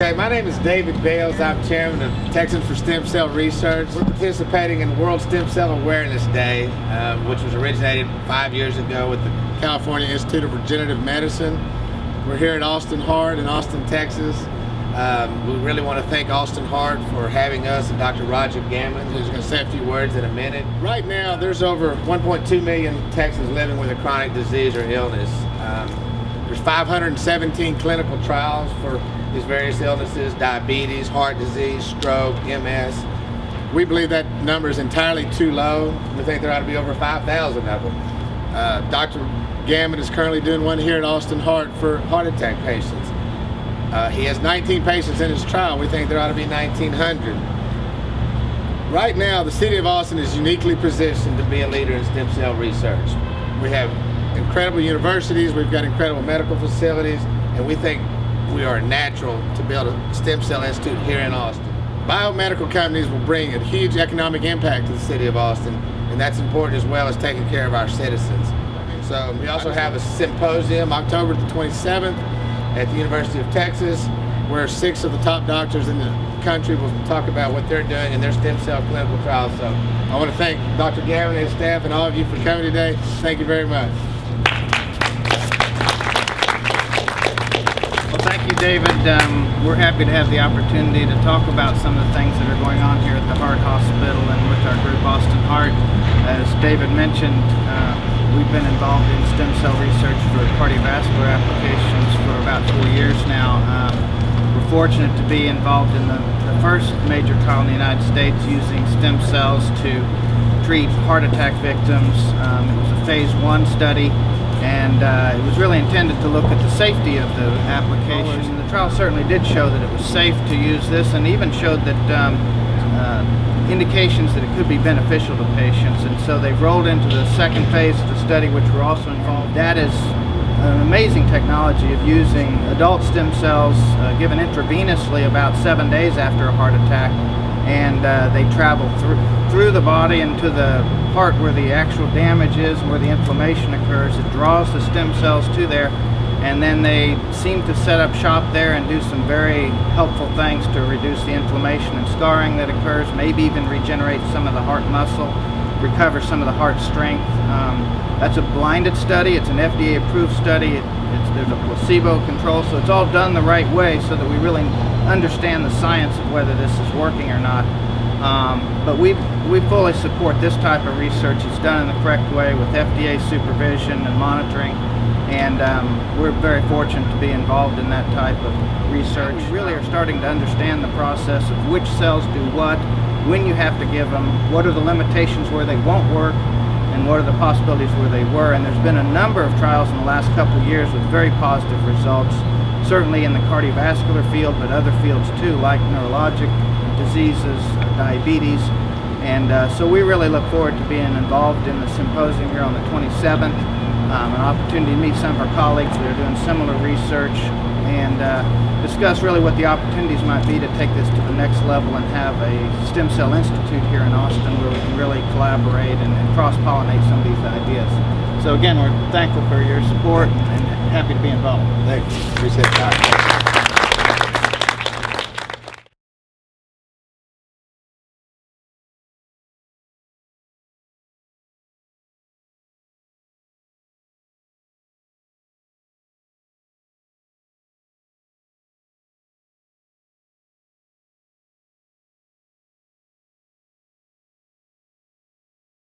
Hey, my name is David Bales. I'm chairman of Texans for Stem Cell Research. We're participating in World Stem Cell Awareness Day, which was originated 5 years ago with the California Institute of Regenerative Medicine. We're here at Austin Heart in Austin, Texas. We really want to thank Austin Heart for having us and Dr. Roger Gammon, who's going to say a few words in a minute. Right now, there's over 1.2 million Texans living with a chronic disease or illness. There's 517 clinical trials for these various illnesses: diabetes, heart disease, stroke, MS. We believe that number is entirely too low. We think there ought to be over 5,000 of them. Dr. Gammon is currently doing one here at Austin Heart for heart attack patients. He has 19 patients in his trial. We think there ought to be 1,900. Right now, the city of Austin is uniquely positioned to be a leader in stem cell research. We have incredible universities, we've got incredible medical facilities, and we think we are natural to build a stem cell institute here in Austin. Biomedical companies will bring a huge economic impact to the city of Austin, and that's important as well as taking care of our citizens. So we also have a symposium October the 27th at the University of Texas, where 6 of the top doctors in the country will talk about what they're doing in their stem cell clinical trials. So I want to thank Dr. Gammon and his staff and all of you for coming today. Thank you very much. Well, thank you, David. We're happy to have the opportunity to talk about some of the things that are going on here at the Heart Hospital and with our group Austin Heart. As David mentioned, we've been involved in stem cell research for cardiovascular applications for about 4 years now. We're fortunate to be involved in the first major trial in the United States using stem cells to treat heart attack victims. It was a phase 1 study, and it was really intended to look at the safety of the application. The trial certainly did show that it was safe to use this, and even showed that indications that it could be beneficial to patients. And so they've rolled into the second phase of the study, which we're also involved. That is an amazing technology of using adult stem cells given intravenously about 7 days after a heart attack, and they travel through the body into the part where the actual damage is, where the inflammation occurs. It draws the stem cells to there, and then they seem to set up shop there and do some very helpful things to reduce the inflammation and scarring that occurs, maybe even regenerate some of the heart muscle, recover some of the heart strength. That's a blinded study. It's an FDA-approved study. There's a placebo control, so it's all done the right way so that we really understand the science of whether this is working or not. But we fully support this type of research. It's done in the correct way with FDA supervision and monitoring, and we're very fortunate to be involved in that type of research. We really are starting to understand the process of which cells do what, when you have to give them, what are the limitations where they won't work, and what are the possibilities where they were. And there's been a number of trials in the last couple of years with very positive results, certainly in the cardiovascular field, but other fields too, like neurologic diseases, diabetes. And so we really look forward to being involved in the symposium here on the 27th, an opportunity to meet some of our colleagues that are doing similar research and discuss really what the opportunities might be to take this to the next level and have a stem cell institute here in Austin where we can really collaborate and cross-pollinate some of these ideas. So again, we're thankful for your support and happy to be involved. Thank you. Appreciate that.